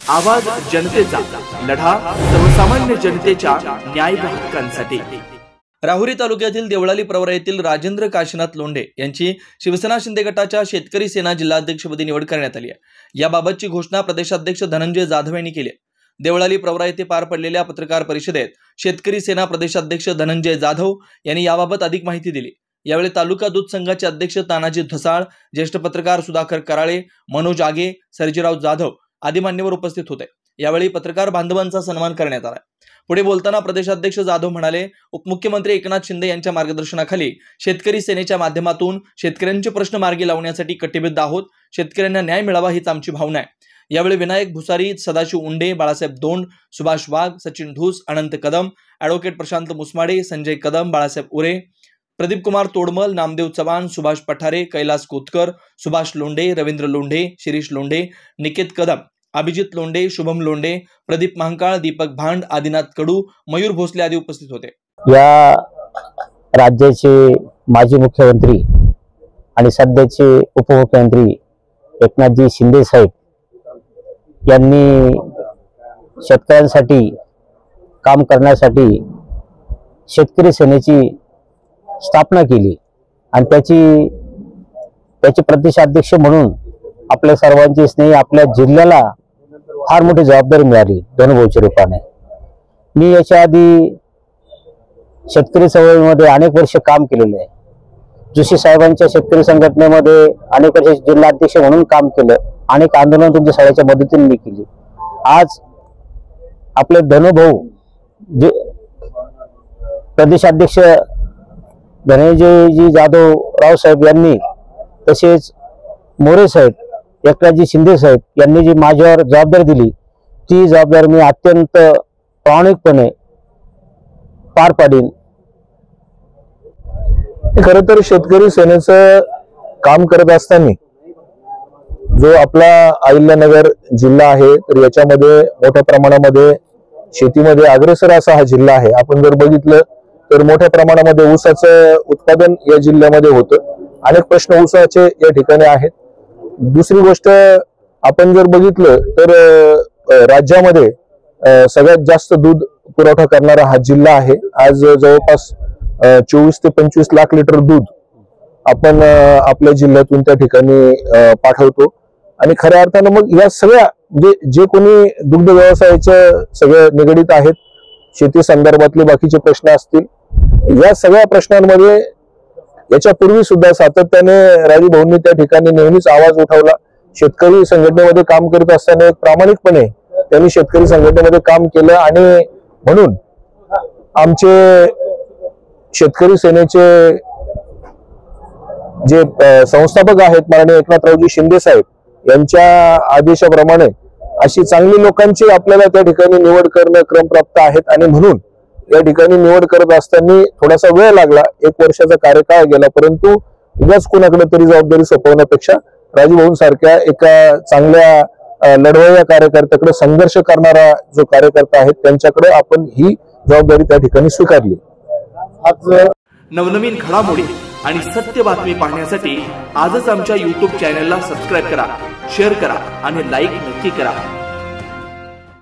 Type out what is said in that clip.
आवाज जनतेचा, लढा सर्वसामान्य जनतेच्या न्याय व हक्कांसाठी। राहुरी तालुक्यातील देवळाली प्रवरा येथील राजेंद्र काशीनाथ लोंढे यांची शिवसेना शिंदे गटाच्या शेतकरी सेना जिल्हाध्यक्षपदी निवड करण्यात आली आहे। याबाबतची घोषणा प्रदेशाध्यक्ष धनंजय जाधव यांनी केली आहे। देवळाली प्रवरा येथे पार पडलेल्या पत्रकार परिषदेत शेतकरी सेना प्रदेशाध्यक्ष धनंजय जाधव यांनी याबाबत अधिक माहिती दिली। यावेळी तालुका दूध संघाचे अध्यक्ष तानाजी धसाळ, ज्येष्ठ पत्रकार सुधाकर कराळे, मनोज आगे, सर्जीराव जाधव आदी मान्यवर उपस्थित होते। यावेळी पत्रकार बांधवांचा सन्मान करण्यात आला। पुढे बोलताना प्रदेशाध्यक्ष जाधव म्हणाले, उपमुख्यमंत्री एकनाथ शिंदे यांच्या मार्गदर्शनाखाली शेतकरी सेनेच्या माध्यमातून शेतकऱ्यांचे प्रश्न मार्गी लावण्यासाठी कटिबद्ध आहोत। शेतकऱ्यांना न्याय मिळावा हीच आमची भावना आहे। यावेळी विनायक भुसारी, सदाशिव उंडे, बाळासाहेब दोंड, सुभाष वाघ, सचिन ढूस, अनंत कदम, ॲडव्होकेट प्रशांत मुसमाडे, संजय कदम, बाळासाहेब उरे, प्रदीप कुमार तोडमल, नामदेव चव्हाण, सुभाष पठारे, कैलास कोतकर, सुभाष लोंढे, रवींद्र लोंढे, शिरीष लोंढे, निकेत कदम, अभिजित लोंढे, शुभम लोंढे, प्रदीप महांकाळ, दीपक भांड, आदिनाथ कडू, मयूर भोसले आदी उपस्थित होते। या राज्याचे माजी मुख्यमंत्री आणि सध्याचे उपमुख्यमंत्री एकनाथजी शिंदे साहेब यांनी शेतकऱ्यांसाठी काम करण्यासाठी शेतकरी सेनेची स्थापना केली आणि त्याचे प्रदेशाध्यक्ष म्हणून आपल्या सर्वांची स्नेही आपल्या जिल्ह्याला फार मोठी जबाबदारी मिळाली धनुभाऊच्या रूपाने। मी याच्या आधी शेतकरी चळवळीमध्ये अनेक वर्ष काम केलेले आहे। जोशी साहेबांच्या शेतकरी संघटनेमध्ये अनेक वर्ष जिल्हाध्यक्ष म्हणून काम केलं। अनेक आंदोलन तुमच्या सगळ्याच्या मदतीने मी केली। आज आपले धनुभाऊ जे प्रदेशाध्यक्ष धनंजयजी जाधव रावसाहेब यांनी, तसेच मोरे साहेब, एकनाथजी शिंदे साहेब यांनी जी माझ्यावर जबाबदारी दिली, ती जबाबदारी मी अत्यंत प्रामाणिकपणे पार पाडीन। खरं तर शेतकरी सेनेचं काम करत असताना जो आपला अहिल्यानगर जिल्हा आहे, तर याच्यामध्ये मोठ्या प्रमाणामध्ये शेतीमध्ये अग्रेसर असा हा जिल्हा आहे। आपण जर बघितलं तर मोठ्या प्रमाणामध्ये ऊसाचं उत्पादन या जिल्ह्यामध्ये होतं। अनेक प्रश्न ऊसाचे या ठिकाणी आहेत। दुसरी गोष्ट आपण जर बघितलं तर राज्यामध्ये सगळ्यात जास्त दूध पुरवठा करणारा हा जिल्हा आहे। आज जवळपास 24 ते 25 लाख लिटर दूध आपण आपल्या जिल्ह्यातून त्या ठिकाणी पाठवतो। आणि खऱ्या अर्थानं मग या सगळ्या जे कोणी दुग्ध व्यवसायाच्या सगळे निगडित आहेत, शेती संदर्भातले बाकीचे प्रश्न असतील, या सगळ्या प्रश्नांमध्ये याच्यापूर्वी सुद्धा सातत्याने राजू भाऊंनी त्या ठिकाणी नेहमीच आवाज उठवला। शेतकरी संघटनेमध्ये काम करत असताना एक प्रामाणिकपणे त्यांनी शेतकरी संघटनेमध्ये काम केलं आणि म्हणून आमचे शेतकरी सेनेचे जे संस्थापक आहेत माननीय एकनाथरावजी शिंदे साहेब यांच्या आदेशाप्रमाणे अशी चांगली लोकांची आपल्याला त्या ठिकाणी निवड करणं क्रमप्राप्त आहेत। आणि म्हणून या ठिकाणी निवड करत असताना थोडासा वेळ लागला, 1 वर्षाचा कार्यकाळ गेला, परंतु उगाच कोणाकडे तरी जबाबदारी सोपवण्यापेक्षा राजूभाऊंसारख्या एका चांगल्या लढवय्या कार्यकर्त्याकडे, संघर्ष करणारा जो कार्यकर्ता आहे त्यांच्याकडे आपण ही जबाबदारी त्या ठिकाणी स्वीकारली। आज नवनवीन घडामोडी आणि सत्य बातमी पाहण्यासाठी आजच आमच्या YouTube चॅनलला सबस्क्राइब करा, शेअर करा आणि लाईक नक्की करा।